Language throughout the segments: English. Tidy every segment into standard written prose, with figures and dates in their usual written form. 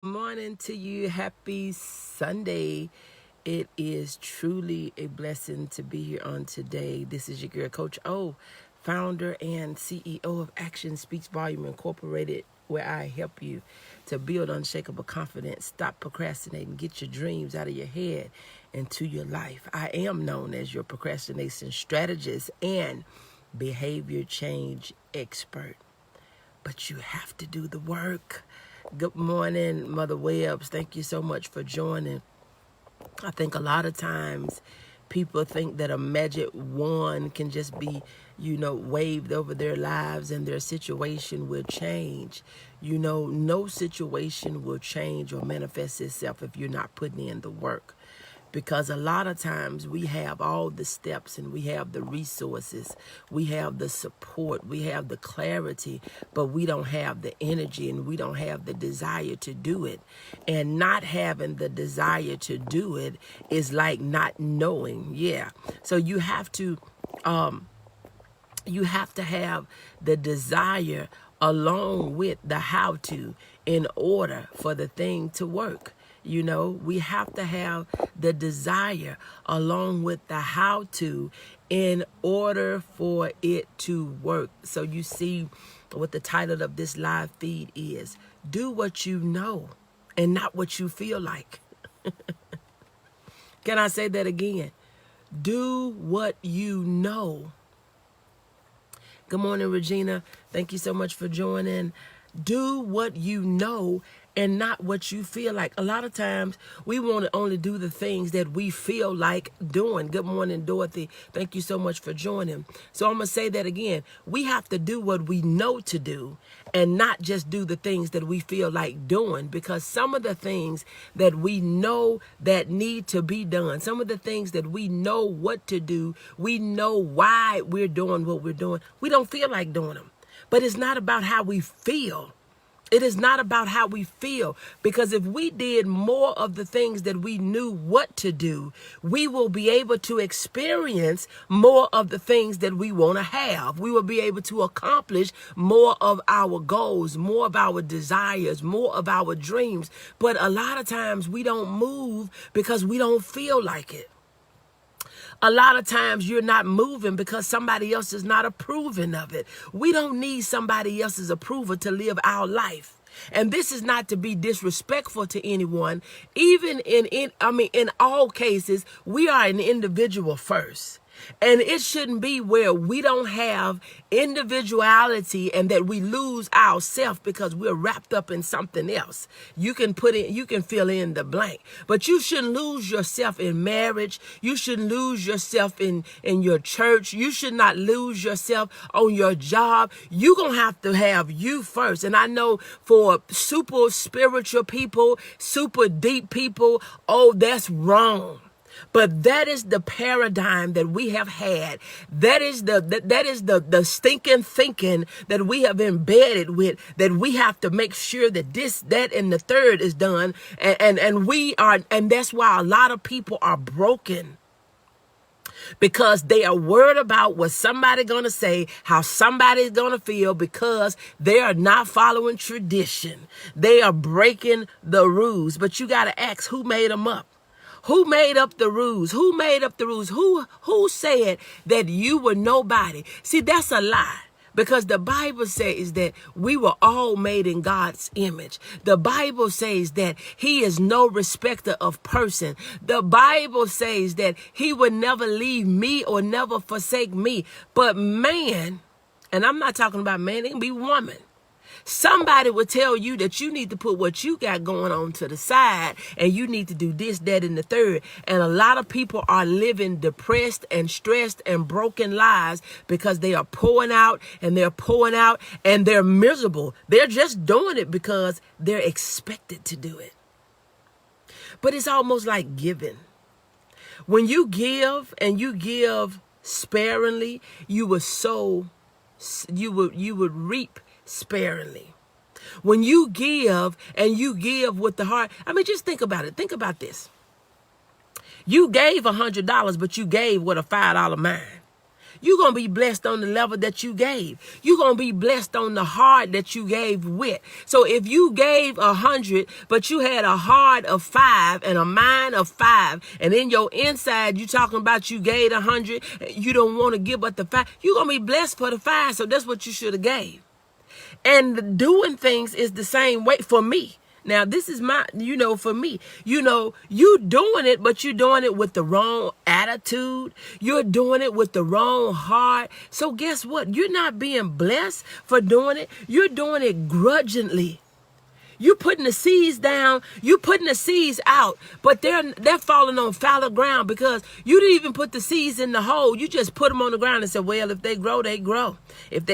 Morning to you. Happy Sunday. It is truly a blessing to be here on today. This is your girl, Coach O, founder and CEO of Action Speaks Volume Incorporated, where I help you to build unshakable confidence, stop procrastinating, get your dreams out of your head into your life. I am known as your procrastination strategist and behavior change expert, but you have to do the work. Good morning, Mother Webbs. Thank you so much for joining. I think a lot of times people think that a magic wand can just be, waved over their lives and their situation will change. No situation will change or manifest itself if you're not putting in the work. Because a lot of times we have all the steps and we have the resources, we have the support, we have the clarity, but we don't have the energy and we don't have the desire to do it. And not having the desire to do it is like not knowing. Yeah. So you have to have the desire along with the how to in order for the thing to work. We have to have the desire along with the how to in order for it to work. So you see what the title of this live feed is. Do what you know and not what you feel like. Can I say that again? Do what you know. Good morning, Regina. Thank you so much for joining. Do what you know and not what you feel like. A lot of times we want to only do the things that we feel like doing. Good morning, Dorothy. Thank you so much for joining. So I'm going to say that again. We have to do what we know to do and not just do the things that we feel like doing, because some of the things that we know that need to be done, some of the things that we know what to do, we know why we're doing what we're doing, we don't feel like doing them. But it's not about how we feel. It is not about how we feel, because if we did more of the things that we knew what to do, we will be able to experience more of the things that we want to have. We will be able to accomplish more of our goals, more of our desires, more of our dreams. But a lot of times we don't move because we don't feel like it. A lot of times you're not moving because somebody else is not approving of it. We don't need somebody else's approval to live our life. And this is not to be disrespectful to anyone. Even in all cases, we are an individual first. And it shouldn't be where we don't have individuality and that we lose ourselves because we're wrapped up in something else. You can fill in the blank, but you shouldn't lose yourself in marriage. You shouldn't lose yourself in your church. You should not lose yourself on your job. You're going to have you first. And I know for super spiritual people, super deep people, oh, that's wrong. But that is the paradigm that we have had. That is the stinking thinking that we have embedded with, that we have to make sure that this, that, and the third is done. And that's why a lot of people are broken. Because they are worried about what somebody's going to say, how somebody's going to feel, because they are not following tradition. They are breaking the rules. But you got to ask, who made them up? Who made up the rules? Who made up the rules? Who said that you were nobody? See, that's a lie. Because the Bible says that we were all made in God's image. The Bible says that he is no respecter of person. The Bible says that he would never leave me or never forsake me. But man, and I'm not talking about man, it can be woman. Somebody will tell you that you need to put what you got going on to the side and you need to do this, that, and the third. And a lot of people are living depressed and stressed and broken lives because they are pouring out and they're miserable. They're just doing it because they're expected to do it. But it's almost like giving. When you give and you give sparingly, you would reap sparingly. When you give and you give with the heart, just think about it. Think about this. You gave $100, but you gave with a $5 mind. You're going to be blessed on the level that you gave. You're going to be blessed on the heart that you gave with. So if you gave 100, but you had a heart of 5 and a mind of 5, and in your inside, you talking about you gave 100, you don't want to give but the 5, you're going to be blessed for the 5. So that's what you should have gave. And doing things is the same way for me. Now, this is my, for me, you doing it, but you're doing it with the wrong attitude. You're doing it with the wrong heart. So guess what? You're not being blessed for doing it. You're doing it grudgingly. You putting the seeds down, you putting the seeds out, but they're falling on fallow ground because you didn't even put the seeds in the hole. You just put them on the ground and said, well, if they grow, they grow. If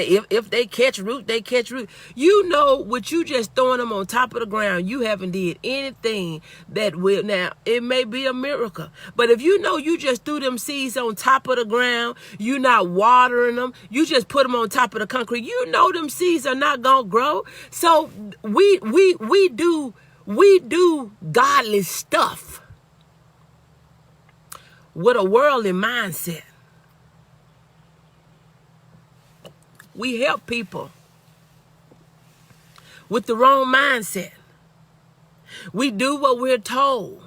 they catch root, they catch root. You know what, you just throwing them on top of the ground. You haven't did anything that will. Now, it may be a miracle, but if you know you just threw them seeds on top of the ground, you not watering them, you just put them on top of the concrete, you know them seeds are not going to grow. So we do godly stuff with a worldly mindset. We help people with the wrong mindset. We do what we're told,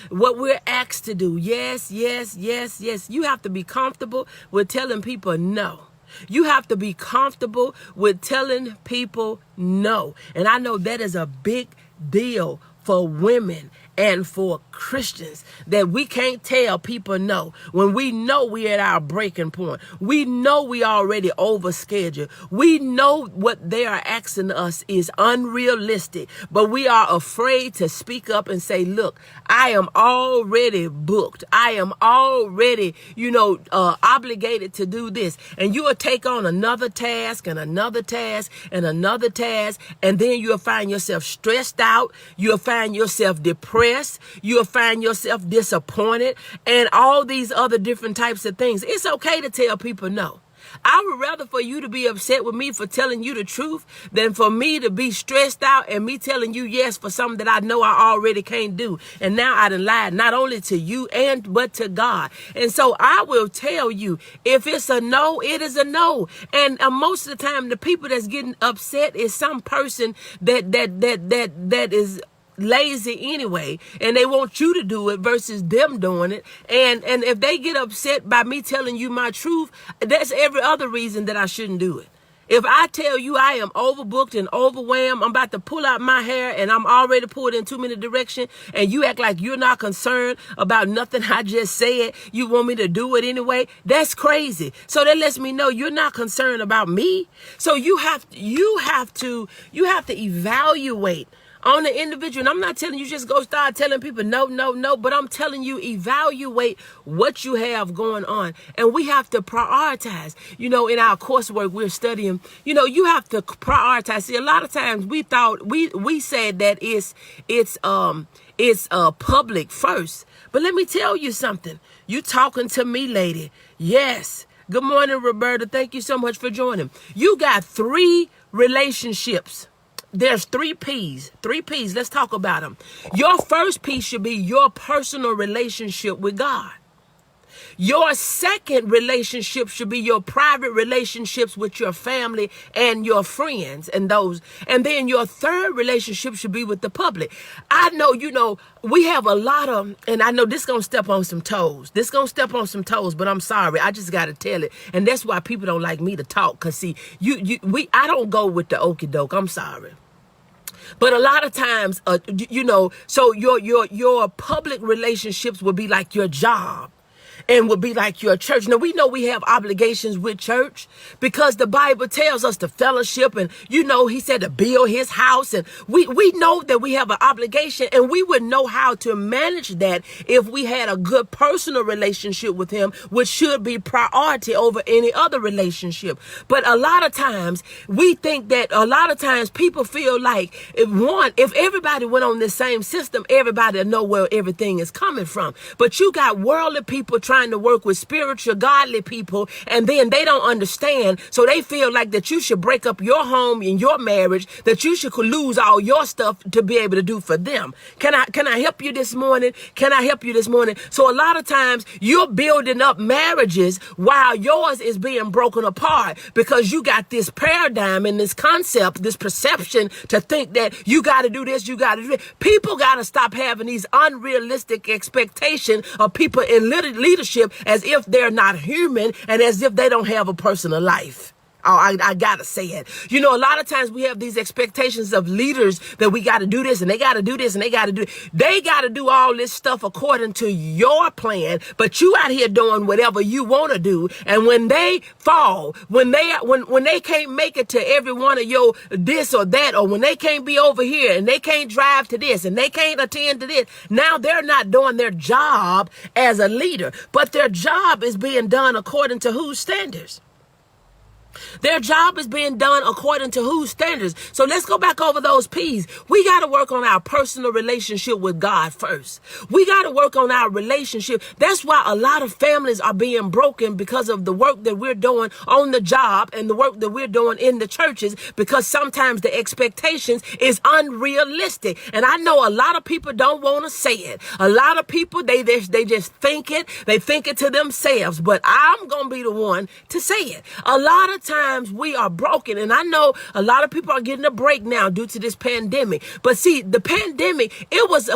what we're asked to do. Yes, yes, yes, yes. You have to be comfortable with telling people no. You have to be comfortable with telling people no. And I know that is a big deal for women and for Christians, that we can't tell people no when we know we're at our breaking point. We know we already overscheduled. We know what they are asking us is unrealistic, but we are afraid to speak up and say, look, I am already booked. I am already, obligated to do this. And you will take on another task and another task and another task. And then you'll find yourself stressed out. You'll find yourself depressed. You'll find yourself disappointed and all these other different types of things. It's okay to tell people no. I would rather for you to be upset with me for telling you the truth than for me to be stressed out and me telling you yes for something that I know I already can't do. And now I done lied not only to you but to God. And so I will tell you, if it's a no, it is a no. And most of the time, the people that's getting upset is some person that is lazy anyway, and they want you to do it versus them doing it. And if they get upset by me telling you my truth, that's every other reason that I shouldn't do it. If I tell you I am overbooked and overwhelmed, I'm about to pull out my hair and I'm already pulled in 2 minute direction, and you act like you're not concerned about nothing I just said, you want me to do it anyway, that's crazy. So that lets me know you're not concerned about me. So you have to evaluate on the individual. And I'm not telling you just go start telling people no, no, no, but I'm telling you evaluate what you have going on. And we have to prioritize. In our coursework we're studying, you have to prioritize. See, a lot of times we thought we said that it's public first. But let me tell you something. You talking to me, lady. Yes. Good morning, Roberta. Thank you so much for joining. You got 3 relationships. There's 3 P's. 3 P's. Let's talk about them. Your first P should be your personal relationship with God. Your second relationship should be your private relationships with your family and your friends and those. And then your third relationship should be with the public. I know, we have a lot of, and I know this going to step on some toes. But I'm sorry. I just got to tell it. And that's why people don't like me to talk. Because see, I don't go with the okie doke. I'm sorry. But a lot of times, so your public relationships will be like your job and would be like your church. Now, we know we have obligations with church because the Bible tells us to fellowship, and he said to build his house, and we know that we have an obligation, and we would know how to manage that if we had a good personal relationship with him, which should be priority over any other relationship. But a lot of times we think that people feel like if everybody went on this same system, everybody will know where everything is coming from. But you got worldly people trying to work with spiritual, godly people, and then they don't understand. So they feel like that you should break up your home and your marriage, that you should lose all your stuff to be able to do for them. Can I help you this morning? Can I help you this morning? So a lot of times you're building up marriages while yours is being broken apart because you got this paradigm and this concept, this perception to think that you got to do this, you got to do that. People got to stop having these unrealistic expectations of people in leadership as if they're not human and as if they don't have a personal life. Oh, I gotta say it. You know, a lot of times we have these expectations of leaders that we got to do this and they got to do this and they got to do. They got to do all this stuff according to your plan, but you out here doing whatever you want to do. And when they fall, when they can't make it to every one of your this or that, or when they can't be over here and they can't drive to this and they can't attend to this, now they're not doing their job as a leader, but their job is being done according to whose standards? Their job is being done according to whose standards? So let's go back over those P's. We got to work on our personal relationship with God first. We got to work on our relationship. That's why a lot of families are being broken because of the work that we're doing on the job and the work that we're doing in the churches, because sometimes the expectations is unrealistic. And I know a lot of people don't want to say it. A lot of people, they just think it. They think it to themselves. But I'm going to be the one to say it. A lot of times we are broken, and I know a lot of people are getting a break now due to this pandemic. But see, the pandemic, it was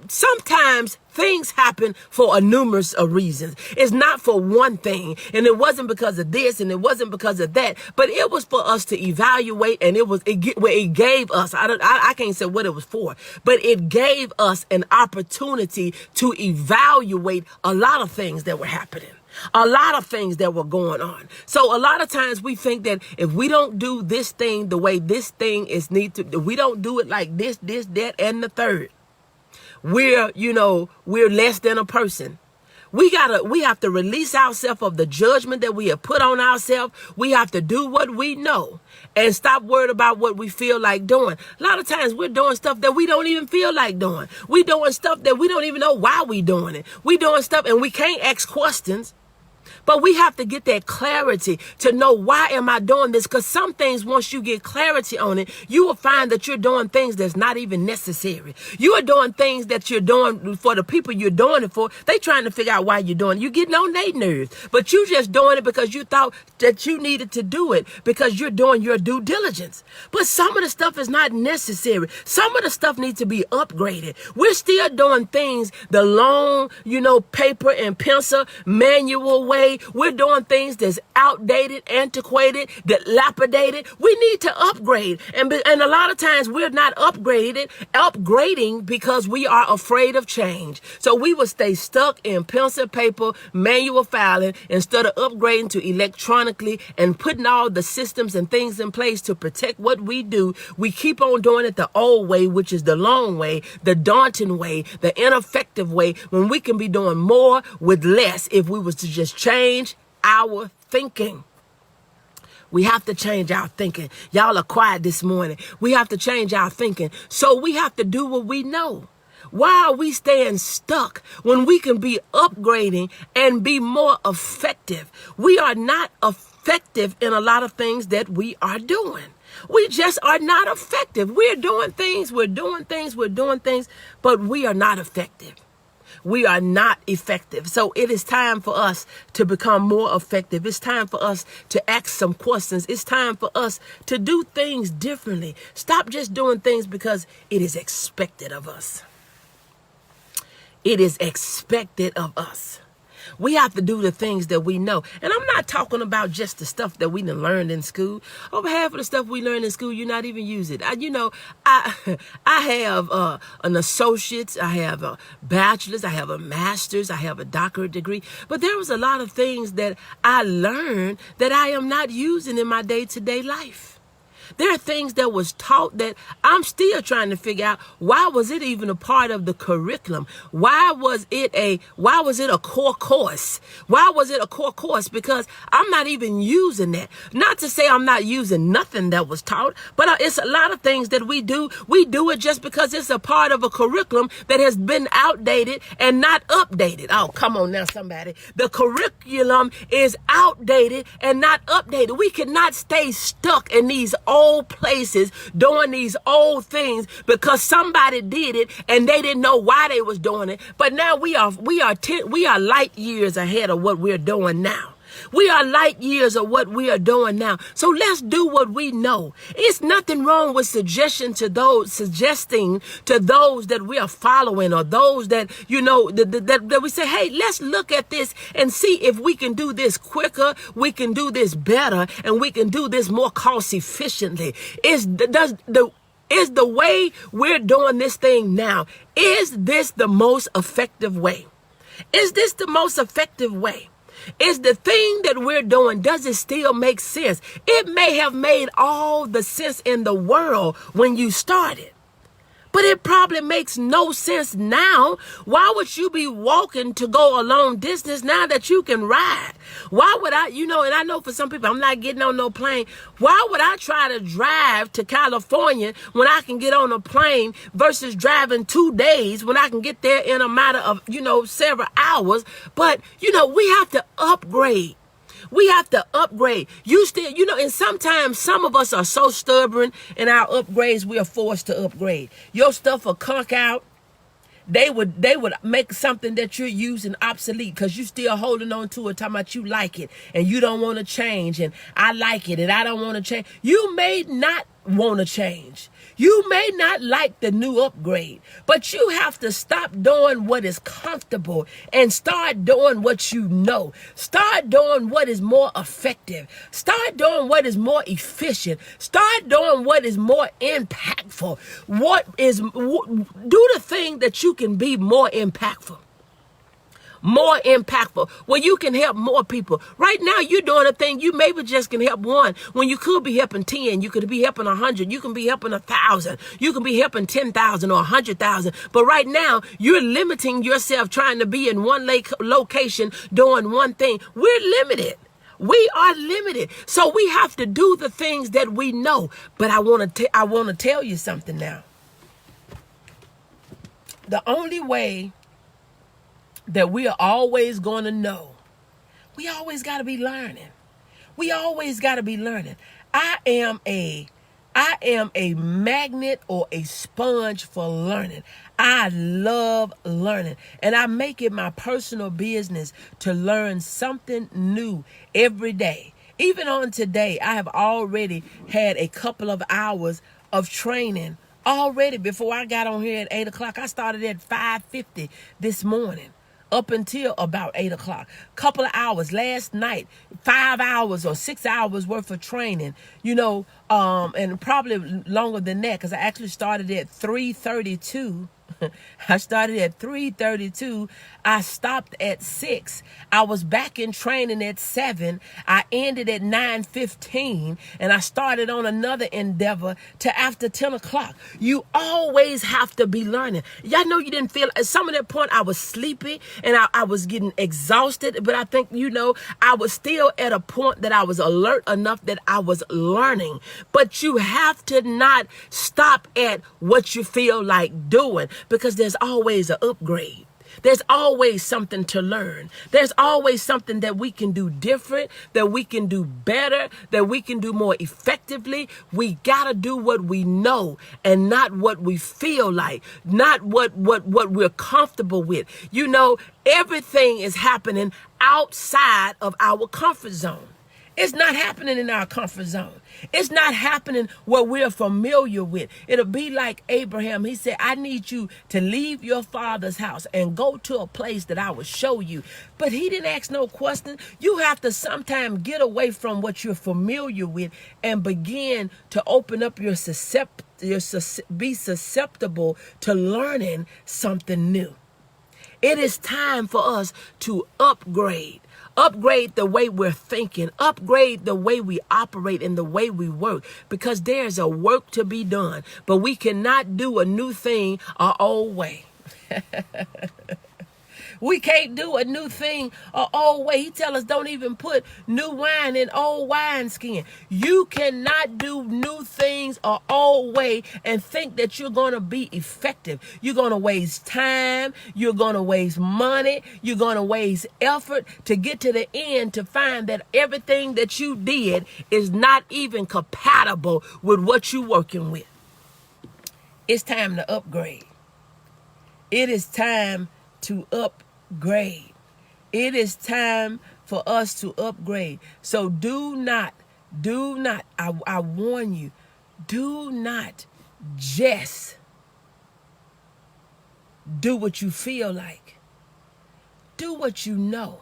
sometimes things happen for a numerous of reasons. It's not for one thing, and it wasn't because of this, and it wasn't because of that, but it was for us to evaluate, and it gave us, I can't say what it was for, but it gave us an opportunity to evaluate a lot of things that were happening. A lot of things that were going on. So a lot of times we think that if we don't do this thing the way this thing is we don't do it like this, that, and the third, we're less than a person. We have to release ourselves of the judgment that we have put on ourselves. We have to do what we know and stop worried about what we feel like doing. A lot of times we're doing stuff that we don't even feel like doing. We're doing stuff that we don't even know why we're doing it. We're doing stuff and we can't ask questions. But we have to get that clarity to know, why am I doing this? Because some things, once you get clarity on it, you will find that you're doing things that's not even necessary. You are doing things that you're doing for the people you're doing it for. They trying to figure out why you're doing it. You're getting on their nerves. But you just doing it because you thought that you needed to do it because you're doing your due diligence. But some of the stuff is not necessary. Some of the stuff needs to be upgraded. We're still doing things the long, paper and pencil, manual way. We're doing things that's outdated, antiquated, dilapidated. We need to upgrade. And a lot of times we're not upgrading because we are afraid of change. So we will stay stuck in pencil, paper, manual filing instead of upgrading to electronically and putting all the systems and things in place to protect what we do. We keep on doing it the old way, which is the long way, the daunting way, the ineffective way, when we can be doing more with less if we was to just change our thinking. We have to change our thinking. Y'all are quiet this morning. We have to change our thinking. So we have to do what we know. Why are we staying stuck when we can be upgrading and be more effective? We are not effective in a lot of things that we are doing. We just are not effective. We're doing things, but we are not effective. We are not effective. So it is time for us to become more effective. It's time for us to ask some questions. It's time for us to do things differently. Stop just doing things because it is expected of us. It is expected of us. We have to do the things that we know. And I'm not talking about just the stuff that we done learned in school. Over half of the stuff we learned in school, you're not even using. I have an associate's, I have a bachelor's, I have a master's, I have a doctorate degree. But there was a lot of things that I learned that I am not using in my day-to-day life. There are things that was taught that I'm still trying to figure out, why was it even a part of the curriculum? Why was it a core course? Why was it a core course? Because I'm not even using that. Not to say I'm not using nothing that was taught, but it's a lot of things that we do. We do it just because it's a part of a curriculum that has been outdated and not updated. Oh, come on now, somebody. The curriculum is outdated and not updated. We cannot stay stuck in these old places doing these old things because somebody did it and they didn't know why they was doing it. But now we are light years ahead of what we're doing now. We are light years of what we are doing now. So let's do what we know. It's nothing wrong with suggesting to those that we are following, or those that, that we say, hey, let's look at this and see if we can do this quicker, we can do this better, and we can do this more cost efficiently. Is the way we're doing this thing now, is this the most effective way? Is this the most effective way? Is the thing that we're doing, does it still make sense? It may have made all the sense in the world when you started, but it probably makes no sense now. Why would you be walking to go a long distance now that you can ride? Why would I, and I know for some people, I'm not getting on no plane. Why would I try to drive to California when I can get on a plane versus driving 2 days when I can get there in a matter of, several hours? But, we have to upgrade. We have to upgrade. You still, and sometimes some of us are so stubborn in our upgrades, we are forced to upgrade. Your stuff will conk out. They would make something that you're using obsolete because you still holding on to it, talking about you like it and you don't want to change, and I like it and I don't want to change. You may not want to change. You may not like the new upgrade, but you have to stop doing what is comfortable and start doing what you know. Start doing what is more effective. Start doing what is more efficient. Start doing what is more impactful. Do the thing that you can be more impactful. More impactful, where you can help more people. Right now, you're doing a thing you maybe just can help one when you could be helping 10. You could be helping 100. You can be helping 1,000. You can be helping 10,000 or 100,000. But right now, you're limiting yourself trying to be in one location doing one thing. We're limited. We are limited. So we have to do the things that we know. But I want to tell you something now. The only way that we are always going to know, we always got to be learning. We always got to be learning. I am a magnet or a sponge for learning. I love learning, and I make it my personal business to learn something new every day. Even on today, I have already had a couple of hours of training already before I got on here at 8 o'clock. I started at 5:50 this morning, up until about 8 o'clock. Couple of hours last night, 5 hours or 6 hours worth of training, and probably longer than that, because I actually started at 3:32. I started at 3:32. I stopped at 6. I was back in training at 7. I ended at 9:15, and I started on another endeavor to after 10 o'clock. You always have to be learning. Y'all know you didn't feel, at some of that point I was sleepy and I was getting exhausted, but I think, I was still at a point that I was alert enough that I was learning. But you have to not stop at what you feel like doing, because there's always an upgrade. There's always something to learn. There's always something that we can do different, that we can do better, that we can do more effectively. We got to do what we know and not what we feel like, not what we're comfortable with. Everything is happening outside of our comfort zone. It's not happening in our comfort zone. It's not happening what we're familiar with. It'll be like Abraham. He said, I need you to leave your father's house and go to a place that I will show you. But he didn't ask no question. You have to sometimes get away from what you're familiar with and begin to open up be susceptible to learning something new. It is time for us to upgrade. upgrade the way we're thinking, upgrade the way we operate and the way we work, because there's a work to be done. But we cannot do a new thing our old way. We can't do a new thing our old way. He tell us don't even put new wine in old wineskin. You cannot do new things our old way and think that you're going to be effective. You're going to waste time. You're going to waste money. You're going to waste effort to get to the end to find that everything that you did is not even compatible with what you're working with. It's time to upgrade. It is time to upgrade. It is time for us to upgrade. So do not, I warn you, do not just do what you feel like. Do what you know.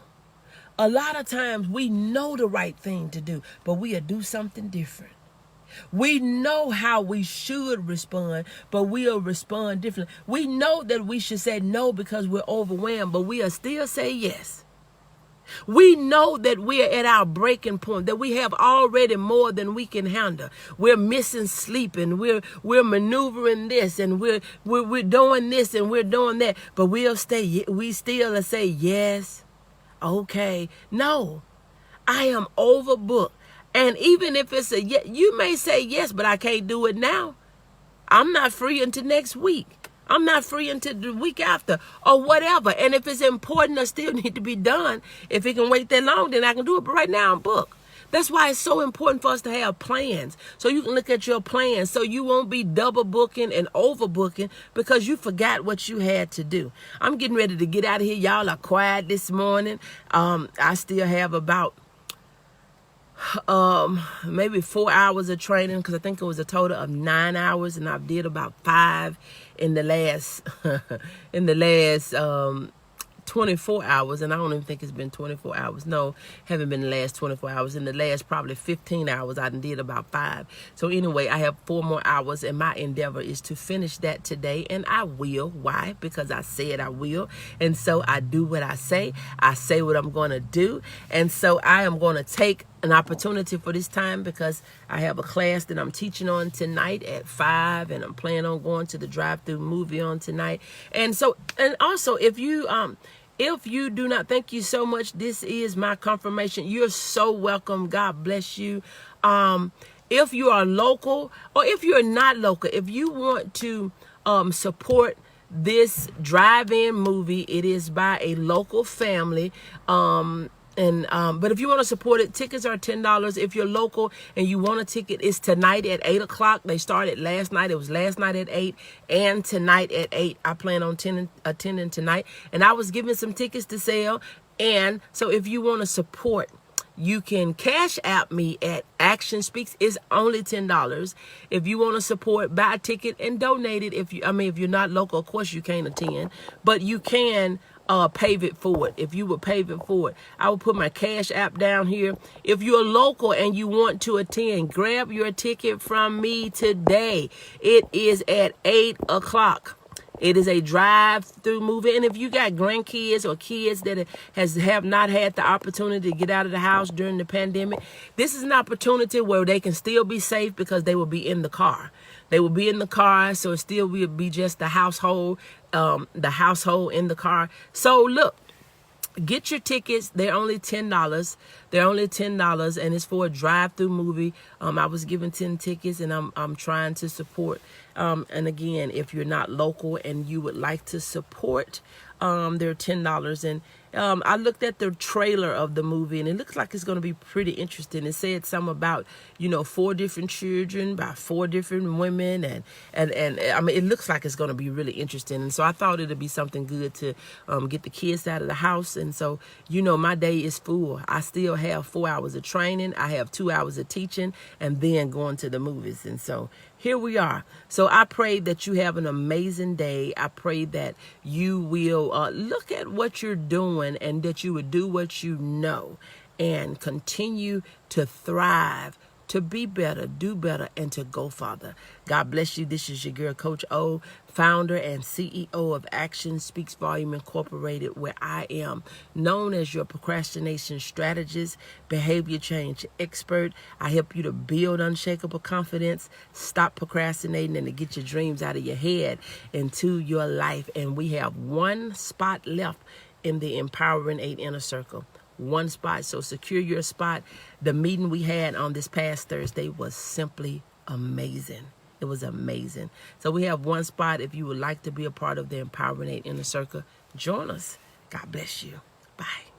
A lot of times we know the right thing to do, but we'll do something different. We know how we should respond, but we'll respond differently. We know that we should say no because we're overwhelmed, but we'll still say yes. We know that we're at our breaking point, that we have already more than we can handle. We're missing sleep, and we're maneuvering this, and we're doing this, and we're doing that, but we still say yes. Okay. No, I am overbooked. And even if it's a yes, you may say yes, but I can't do it now. I'm not free until next week. I'm not free until the week after or whatever. And if it's important or still need to be done, if it can wait that long, then I can do it. But right now I'm booked. That's why it's so important for us to have plans. So you can look at your plans so you won't be double booking and overbooking because you forgot what you had to do. I'm getting ready to get out of here. Y'all are quiet this morning. I still have about maybe 4 hours of training, because I think it was a total of 9 hours, and I did about 5 in the last 24 hours, and I don't even think it's been 24 hours. No, haven't been the last 24 hours. In the last probably 15 hours, I did about 5. So anyway, I have 4 more hours, and my endeavor is to finish that today, and I will. Why? Because I said I will, and so I do what I say. I say what I'm going to do, and so I am going to take an opportunity for this time because I have a class that I'm teaching on tonight at 5, and I'm planning on going to the drive-through movie on tonight. And so, and also, if you do not, thank you so much. This is my confirmation. You're so welcome. God bless you. If you are local, or if you're not local, if you want to support this drive-in movie, it is by a local family. But if you want to support it, tickets are $10. If you're local and you want a ticket, it's tonight at 8 o'clock. They started last night. It was last night at 8 and tonight at 8. I plan on attending tonight. And I was giving some tickets to sell. And so if you want to support, you can cash app me at Action Speaks. It's only $10. If you want to support, buy a ticket and donate it. If you're not local, of course you can't attend, but you can pave it forward. If you would pave it forward, I will put my cash app down here. If you're local and you want to attend, grab your ticket from me today. It is at 8 o'clock. It is a drive-through movie, and if you got grandkids or kids that have not had the opportunity to get out of the house during the pandemic, this is an opportunity where they can still be safe because they will be in the car. They will be in the car, so it still will be just the household in the car. So look, get your tickets. They're only $10. They're only $10, and it's for a drive-through movie. I was given 10 tickets, and I'm trying to support. And again, if you're not local and you would like to support, they're $10. And I looked at the trailer of the movie, and it looks like it's going to be pretty interesting. It said something about, 4 different children by 4 different women, and I mean, it looks like it's going to be really interesting. And so I thought it'd be something good to get the kids out of the house. And so, my day is full. I still have 4 hours of training. I have 2 hours of teaching, and then going to the movies. And so here we are. So I pray that you have an amazing day. I pray that you will look at what you're doing, and that you would do what you know and continue to thrive to be better, do better, and to go farther. God bless you. This is your girl, Coach O, founder and CEO of Action Speaks Volume Incorporated, where I am known as your procrastination strategist, behavior change expert. I help you to build unshakable confidence, stop procrastinating, and to get your dreams out of your head into your life. And we have one spot left in the Empowering 8 Inner Circle. One spot. So secure your spot. The meeting we had on this past Thursday was simply amazing. It was amazing. So we have one spot. If you would like to be a part of the Empowering 8 Inner Circle, join us. God bless you. Bye.